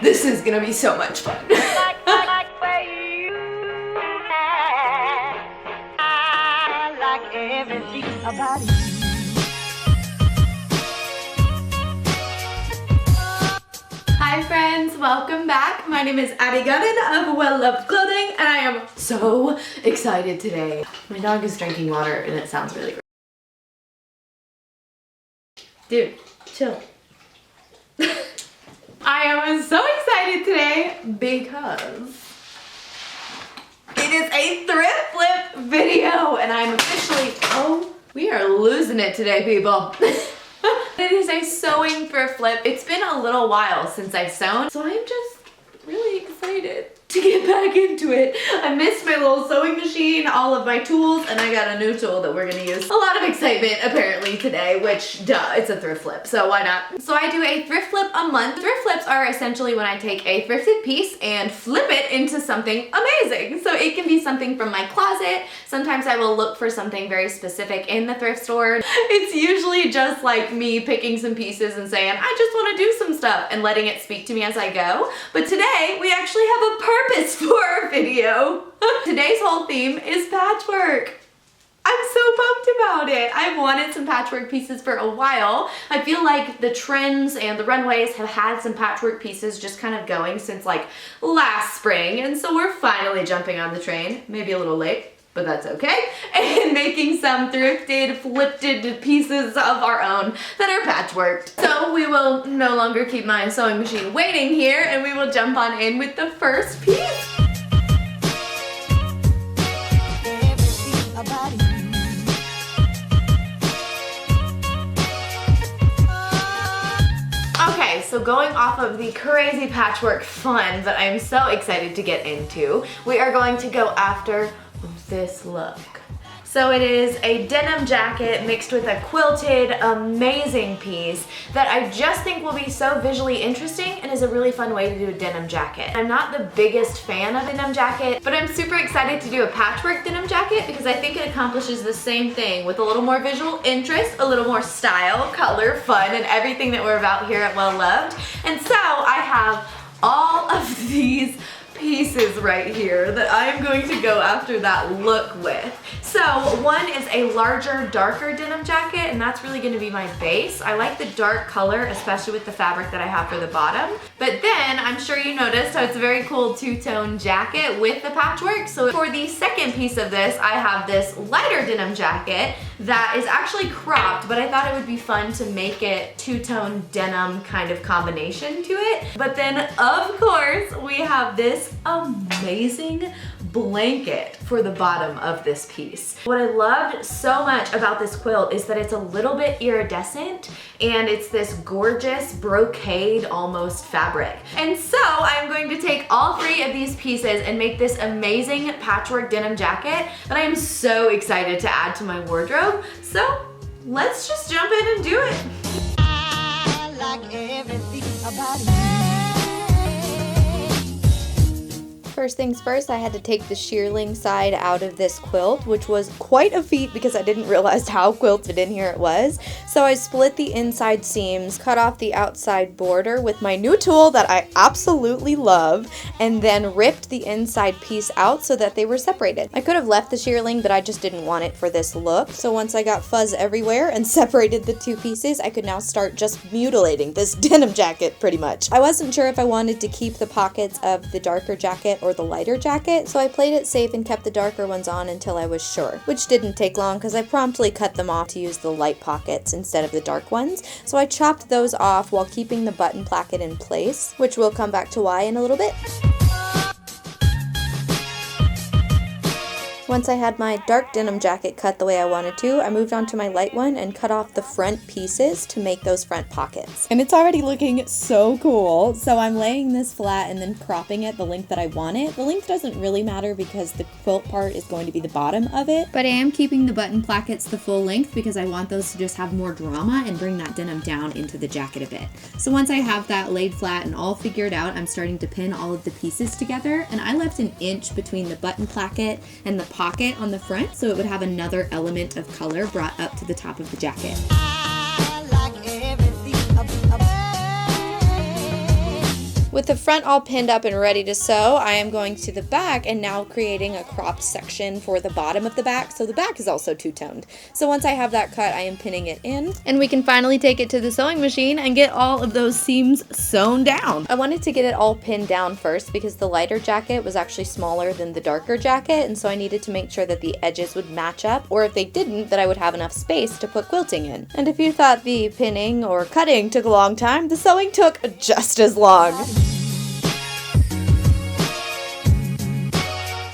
This is gonna be so much fun. Hi friends, welcome back. My name is Addie Gunnan of Well Loved Clothing, and I am so excited today. My dog is drinking water and it sounds really great. Dude, chill. I am so excited today because it is a thrift flip video, and I'm officially, we are losing it today, people. It is a sewing thrift flip. It's been a little while since I've sewn, so I'm just really excited to get back into it. I missed my little sewing machine, all of my tools, and I got a new tool that we're gonna use. A lot of excitement apparently today, which duh, it's a thrift flip, so why not? So I do a thrift flip a month. Thrift flips are essentially when I take a thrifted piece and flip it into something amazing. So it can be something from my closet. Sometimes I will look for something very specific in the thrift store. It's usually just like me picking some pieces and saying, I just wanna do some stuff, and letting it speak to me as I go. But today, we actually have a purpose for our video. Today's whole theme is patchwork. I'm so pumped about it. I've wanted some patchwork pieces for a while. I feel like the trends and the runways have had some patchwork pieces just kind of going since like last spring, and so we're finally jumping on the train. Maybe a little late, but that's okay, and making some thrifted, flipped pieces of our own that are patchworked. So we will no longer keep my sewing machine waiting here, and we will jump on in with the first piece. Okay, so going off of the crazy patchwork fun that I'm so excited to get into, we are going to go after this look. So it is a denim jacket mixed with a quilted, amazing piece that I just think will be so visually interesting and is a really fun way to do a denim jacket. I'm not the biggest fan of denim jacket, but I'm super excited to do a patchwork denim jacket because I think it accomplishes the same thing with a little more visual interest, a little more style, color, fun, and everything that we're about here at Well Loved. And so I have all of these pieces right here that I'm going to go after that look with. So one is a larger, darker denim jacket, and that's really going to be my base. I like the dark color, especially with the fabric that I have for the bottom. But then I'm sure you noticed how it's a very cool two-tone jacket with the patchwork. So for the second piece of this, I have this lighter denim jacket that is actually cropped, but I thought it would be fun to make it two-tone denim kind of combination to it. But then of course we have this amazing blanket for the bottom of this piece. What I loved so much about this quilt is that it's a little bit iridescent, and it's this gorgeous brocade almost fabric. And so I'm going to take all three of these pieces and make this amazing patchwork denim jacket that I am so excited to add to my wardrobe. So let's just jump in and do it. I like everything about it. First things first, I had to take the shearling side out of this quilt, which was quite a feat because I didn't realize how quilted in here it was. So I split the inside seams, cut off the outside border with my new tool that I absolutely love, and then ripped the inside piece out so that they were separated. I could have left the shearling, but I just didn't want it for this look. So once I got fuzz everywhere and separated the two pieces, I could now start just mutilating this denim jacket pretty much. I wasn't sure if I wanted to keep the pockets of the darker jacket or the lighter jacket, so I played it safe and kept the darker ones on until I was sure, which didn't take long because I promptly cut them off to use the light pockets instead of the dark ones. So I chopped those off while keeping the button placket in place, which we'll come back to why in a little bit. Once I had my dark denim jacket cut the way I wanted to, I moved on to my light one and cut off the front pieces to make those front pockets. And it's already looking so cool. So I'm laying this flat and then cropping it the length that I want it. The length doesn't really matter because the quilt part is going to be the bottom of it. But I am keeping the button plackets the full length because I want those to just have more drama and bring that denim down into the jacket a bit. So once I have that laid flat and all figured out, I'm starting to pin all of the pieces together. And I left an inch between the button placket and the pocket on the front so it would have another element of color brought up to the top of the jacket. With the front all pinned up and ready to sew, I am going to the back and now creating a cropped section for the bottom of the back, so the back is also two-toned. So once I have that cut, I am pinning it in, and we can finally take it to the sewing machine and get all of those seams sewn down. I wanted to get it all pinned down first because the lighter jacket was actually smaller than the darker jacket, and so I needed to make sure that the edges would match up, or if they didn't, that I would have enough space to put quilting in. And if you thought the pinning or cutting took a long time, the sewing took just as long.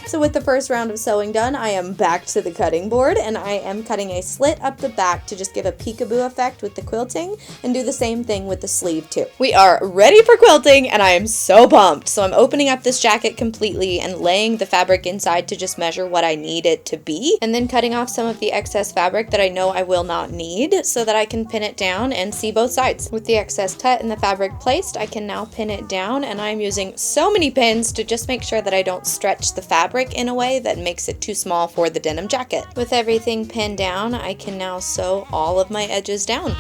So with the first round of sewing done, I am back to the cutting board, and I am cutting a slit up the back to just give a peekaboo effect with the quilting, and do the same thing with the sleeve too. We are ready for quilting, and I am so pumped. So I'm opening up this jacket completely and laying the fabric inside to just measure what I need it to be, and then cutting off some of the excess fabric that I know I will not need so that I can pin it down and see both sides. With the excess cut and the fabric placed, I can now pin it down, and I'm using so many pins to just make sure that I don't stretch the fabric in a way that makes it too small for the denim jacket. With everything pinned down, I can now sew all of my edges down.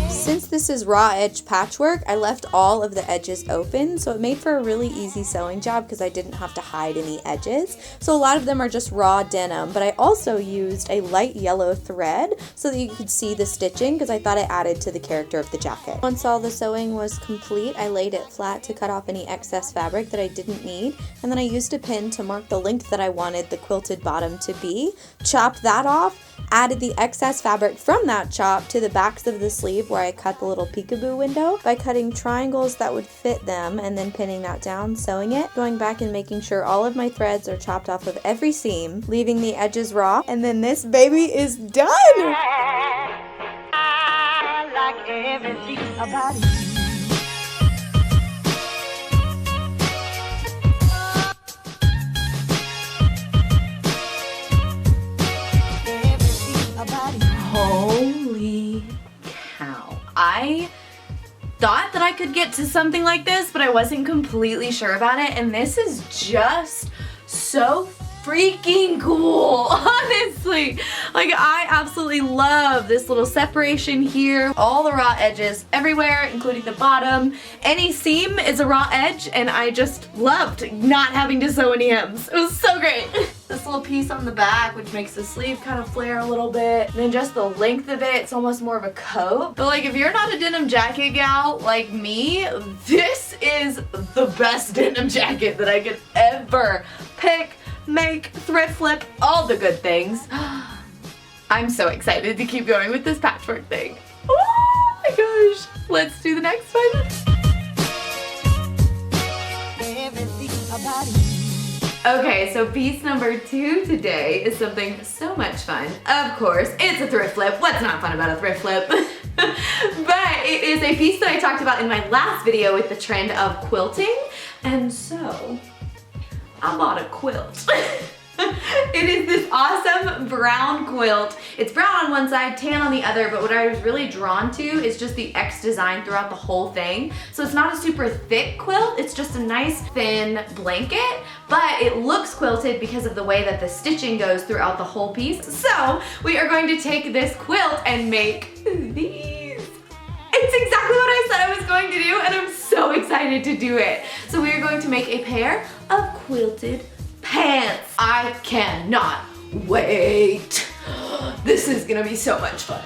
Since this is raw edge patchwork, I left all of the edges open, so it made for a really easy sewing job because I didn't have to hide any edges. So a lot of them are just raw denim, but I also used a light yellow thread so that you could see the stitching because I thought it added to the character of the jacket. Once all the sewing was complete, I laid it flat to cut off any excess fabric that I didn't need, and then I used a pin to mark the length that I wanted the quilted bottom to be, chopped that off, added the excess fabric from that chop to the backs of the sleeve where I cut the little peekaboo window by cutting triangles that would fit them and then pinning that down, sewing it, going back and making sure all of my threads are chopped off of every seam, leaving the edges raw, and then this baby is done! I like everything about it. Holy cow. I thought that I could get to something like this, but I wasn't completely sure about it, and this is just so freaking cool, honestly. Like, I absolutely love this little separation here, all the raw edges everywhere, including the bottom. Any seam is a raw edge, and I just loved not having to sew any hems. It was so great. This little piece on the back, which makes the sleeve kind of flare a little bit, and then just the length of it, it's almost more of a coat. But like, if you're not a denim jacket gal like me, this is the best denim jacket that I could ever pick, make, thrift flip, all the good things. I'm so excited to keep going with this patchwork thing. Oh my gosh. Let's do the next one. Okay, so piece number 2 today is something so much fun. Of course, it's a thrift flip. What's not fun about a thrift flip? But it is a piece that I talked about in my last video with the trend of quilting. And so I bought a quilt. It is this awesome brown quilt. It's brown on one side, tan on the other, but what I was really drawn to is just the X design throughout the whole thing. So it's not a super thick quilt, it's just a nice thin blanket, but it looks quilted because of the way that the stitching goes throughout the whole piece. So we are going to take this quilt and make these. It's exactly what I said I was going to do, and I'm so excited to do it. So we are going to make a pair of quilted pants. I cannot wait. This is gonna be so much fun.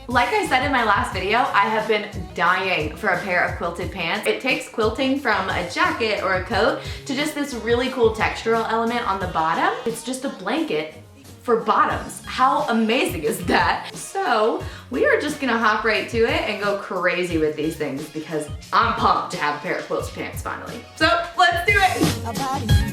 Like I said in my last video, I have been dying for a pair of quilted pants. It takes quilting from a jacket or a coat to just this really cool textural element on the bottom. It's just a blanket for bottoms. How amazing is that? So we are just gonna hop right to it and go crazy with these things because I'm pumped to have a pair of quilted pants finally. So let's do it.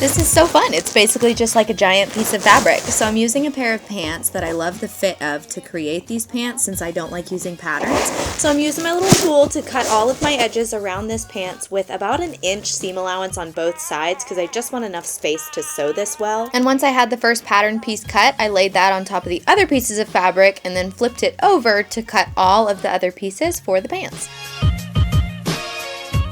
This is so fun. It's basically just like a giant piece of fabric. So I'm using a pair of pants that I love the fit of to create these pants since I don't like using patterns. So I'm using my little tool to cut all of my edges around this pants with about an inch seam allowance on both sides because I just want enough space to sew this well. And once I had the first pattern piece cut, I laid that on top of the other pieces of fabric and then flipped it over to cut all of the other pieces for the pants.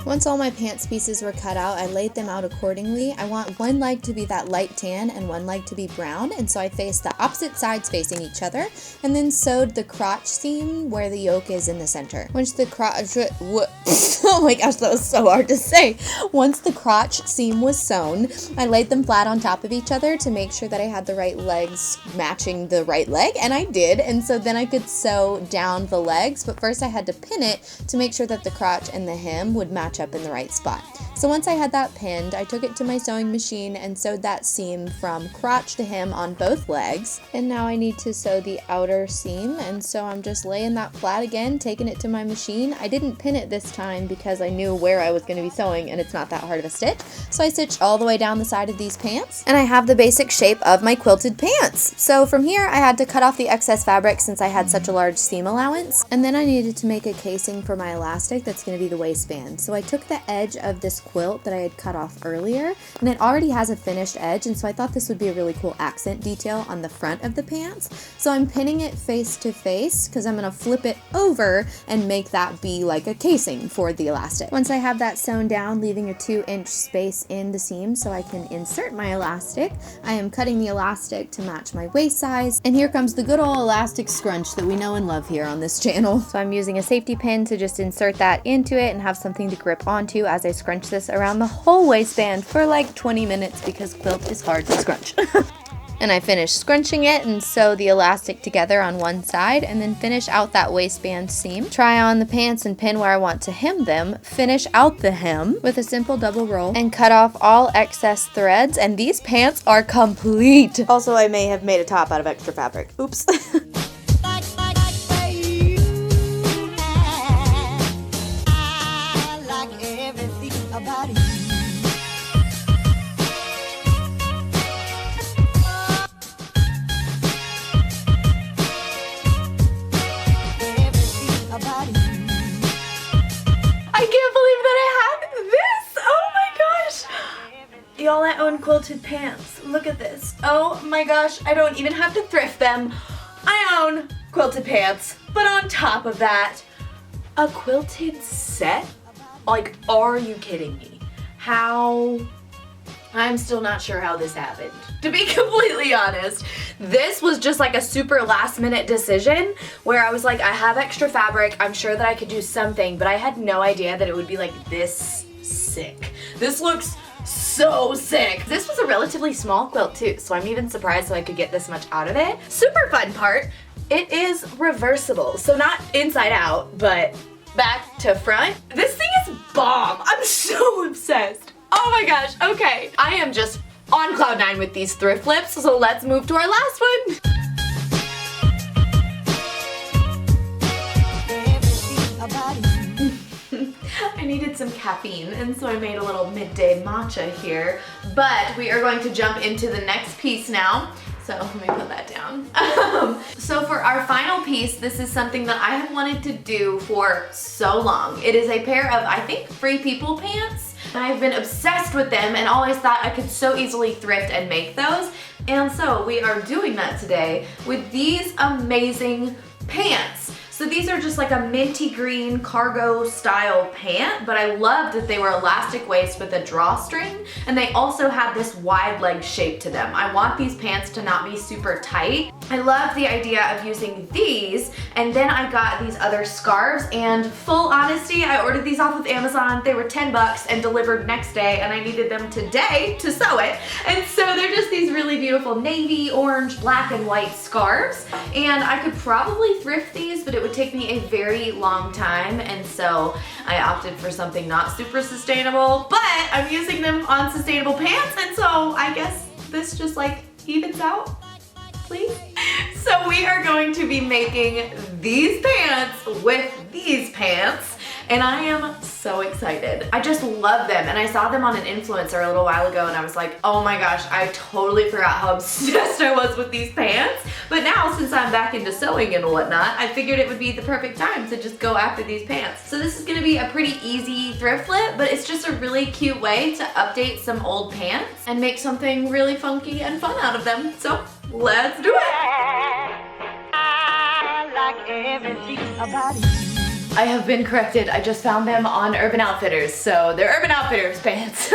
Once all my pants pieces were cut out, I laid them out accordingly. I want one leg to be that light tan and one leg to be brown, and so I faced the opposite sides facing each other, and then sewed the crotch seam where the yoke is in the center. Once the crotch, oh my gosh, that was so hard to say. Once the crotch seam was sewn, I laid them flat on top of each other to make sure that I had the right legs matching the right leg, and I did, and so then I could sew down the legs, but first I had to pin it to make sure that the crotch and the hem would match up in the right spot. So once I had that pinned, I took it to my sewing machine and sewed that seam from crotch to hem on both legs. And now I need to sew the outer seam, and so I'm just laying that flat again, taking it to my machine. I didn't pin it this time because I knew where I was going to be sewing and it's not that hard of a stitch. So I stitched all the way down the side of these pants, and I have the basic shape of my quilted pants. So from here I had to cut off the excess fabric since I had such a large seam allowance, and then I needed to make a casing for my elastic that's going to be the waistband. So I took the edge of this quilt that I had cut off earlier, and it already has a finished edge, and so I thought this would be a really cool accent detail on the front of the pants. So I'm pinning it face to face because I'm going to flip it over and make that be like a casing for the elastic. Once I have that sewn down, leaving a 2-inch space in the seam so I can insert my elastic, I am cutting the elastic to match my waist size, and here comes the good old elastic scrunch that we know and love here on this channel. So I'm using a safety pin to just insert that into it and have something to grip onto as I scrunch this around the whole waistband for like 20 minutes because quilt is hard to scrunch. And I finish scrunching it and sew the elastic together on one side, and then finish out that waistband seam. Try on the pants and pin where I want to hem them. Finish out the hem with a simple double roll and cut off all excess threads, and these pants are complete. Also, I may have made a top out of extra fabric. Oops. Y'all, I own quilted pants. Look at this. Oh my gosh, I don't even have to thrift them. I own quilted pants, but on top of that, a quilted set? Like, are you kidding me? How? I'm still not sure how this happened. To be completely honest, this was just like a super last minute decision where I was like, I have extra fabric, I'm sure that I could do something, but I had no idea that it would be like this sick. This looks so sick. This was a relatively small quilt too, so I'm even surprised that I could get this much out of it. Super fun part, it is reversible. So not inside out, but back to front. This thing is bomb. I'm so obsessed. Oh my gosh, okay. I am just on cloud 9 with these thrift flips, so let's move to our last one. I needed some caffeine, and so I made a little midday matcha here, but we are going to jump into the next piece now. So let me put that down. So for our final piece, this is something that I have wanted to do for so long. It is a pair of, I think, Free People pants. And I've been obsessed with them and always thought I could so easily thrift and make those. And so we are doing that today with these amazing pants. So these are just like a minty green cargo style pant, but I loved that they were elastic waist with a drawstring, and they also have this wide leg shape to them. I want these pants to not be super tight. I love the idea of using these, and then I got these other scarves, and full honesty, I ordered these off of Amazon. They were 10 bucks and delivered next day, and I needed them today to sew it. And so they're just these really beautiful navy, orange, black, and white scarves, and I could probably thrift these, but it would take me a very long time, and so I opted for something not super sustainable, but I'm using them on sustainable pants, and so I guess this just like evens out, please. So we are going to be making these pants with these pants, and I am so excited. I just love them, and I saw them on an influencer a little while ago, and I was like, oh my gosh, I totally forgot how obsessed I was with these pants. But now, since I'm back into sewing and whatnot, I figured it would be the perfect time to just go after these pants. So this is gonna be a pretty easy thrift flip, but it's just a really cute way to update some old pants and make something really funky and fun out of them. So let's do it. I like everything about you. I have been corrected. I just found them on Urban Outfitters, so they're Urban Outfitters pants.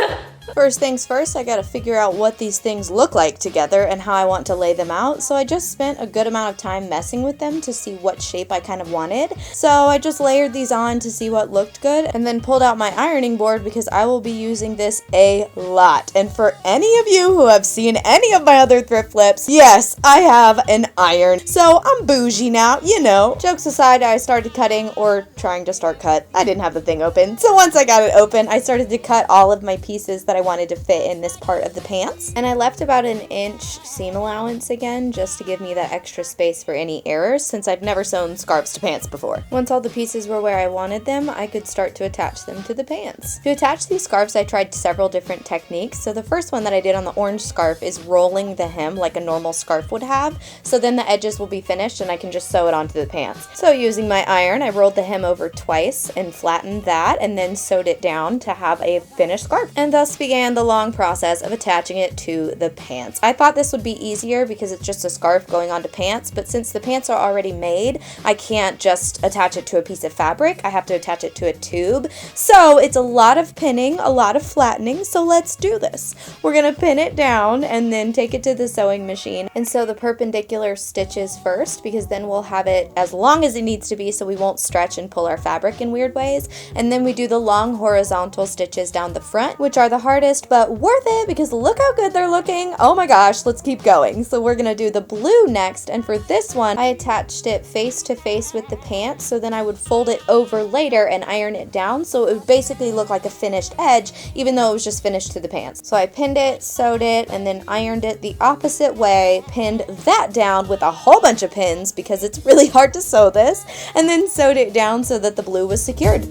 First things first, I gotta figure out what these things look like together and how I want to lay them out, so I just spent a good amount of time messing with them to see what shape I kind of wanted. So I just layered these on to see what looked good, and then pulled out my ironing board because I will be using this a lot. And for any of you who have seen any of my other thrift flips, yes, I have an iron. So I'm bougie now, you know. Jokes aside, I started cutting, or trying to start cut. I didn't have the thing open. So once I got it open, I started to cut all of my pieces that I wanted to fit in this part of the pants. And I left about an inch seam allowance again, just to give me that extra space for any errors, since I've never sewn scarves to pants before. Once all the pieces were where I wanted them, I could start to attach them to the pants. To attach these scarves, I tried several different techniques. So the first one that I did on the orange scarf is rolling the hem like a normal scarf would have, so then the edges will be finished and I can just sew it onto the pants. So using my iron, I rolled the hem over twice and flattened that, and then sewed it down to have a finished scarf. And thus began the long process of attaching it to the pants. I thought this would be easier because it's just a scarf going onto pants, but since the pants are already made, I can't just attach it to a piece of fabric. I have to attach it to a tube. So it's a lot of pinning, a lot of flattening, so let's do this. We're gonna pin it down and then take it to the sewing machine and sew the perpendicular stitches first, because then we'll have it as long as it needs to be so we won't stretch and pull our fabric in weird ways. And then we do the long horizontal stitches down the front, which are the hardest but worth it because look how good they're looking. Oh my gosh, let's keep going. So we're gonna do the blue next, and for this one I attached it face to face with the pants, so then I would fold it over later and iron it down so it would basically look like a finished edge even though it was just finished to the pants. So I pinned it, sewed it, and then ironed it the opposite way, pinned that down with a whole bunch of pins because it's really hard to sew this, and then sewed it down so that the blue was secured.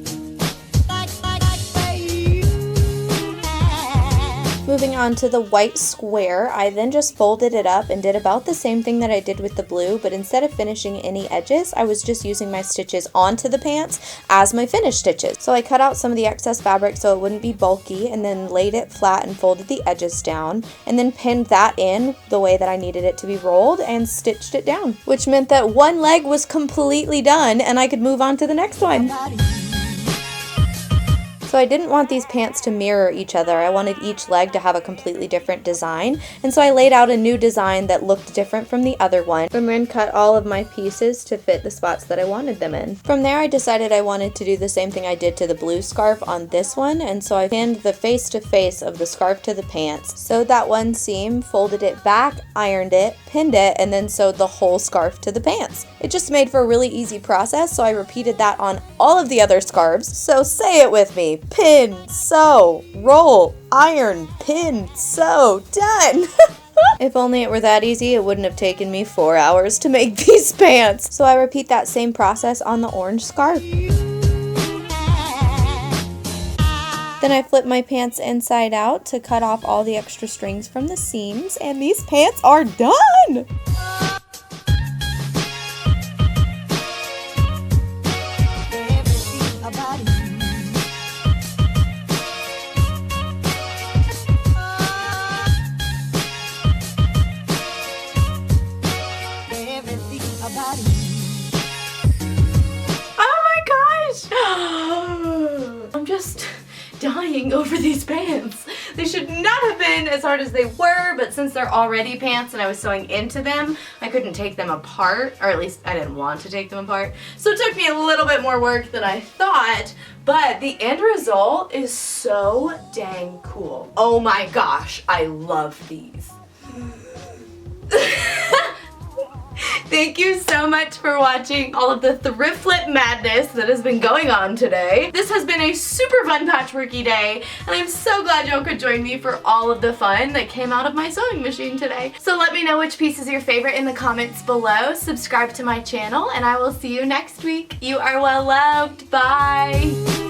Moving on to the white square, I then just folded it up and did about the same thing that I did with the blue, but instead of finishing any edges, I was just using my stitches onto the pants as my finished stitches. So I cut out some of the excess fabric so it wouldn't be bulky, and then laid it flat and folded the edges down, and then pinned that in the way that I needed it to be rolled and stitched it down, which meant that one leg was completely done and I could move on to the next one. So I didn't want these pants to mirror each other. I wanted each leg to have a completely different design, and so I laid out a new design that looked different from the other one, and then cut all of my pieces to fit the spots that I wanted them in. From there I decided I wanted to do the same thing I did to the blue scarf on this one, and so I pinned the face to face of the scarf to the pants, sewed that one seam, folded it back, ironed it, pinned it, and then sewed the whole scarf to the pants. It just made for a really easy process, so I repeated that on all of the other scarves. So say it with me. Pin, sew, roll, iron, pin, sew, done! If only it were that easy, it wouldn't have taken me 4 hours to make these pants. So I repeat that same process on the orange scarf. Then I flip my pants inside out to cut off all the extra strings from the seams, and these pants are done! I'm just dying over these pants. They should not have been as hard as they were, but since they're already pants and I was sewing into them, I couldn't take them apart, or at least I didn't want to take them apart. So it took me a little bit more work than I thought, but the end result is so dang cool. Oh my gosh, I love these. Thank you so much for watching all of the thrift flip madness that has been going on today. This has been a super fun patchworky day, and I'm so glad y'all could join me for all of the fun that came out of my sewing machine today. So let me know which piece is your favorite in the comments below. Subscribe to my channel, and I will see you next week. You are well loved. Bye!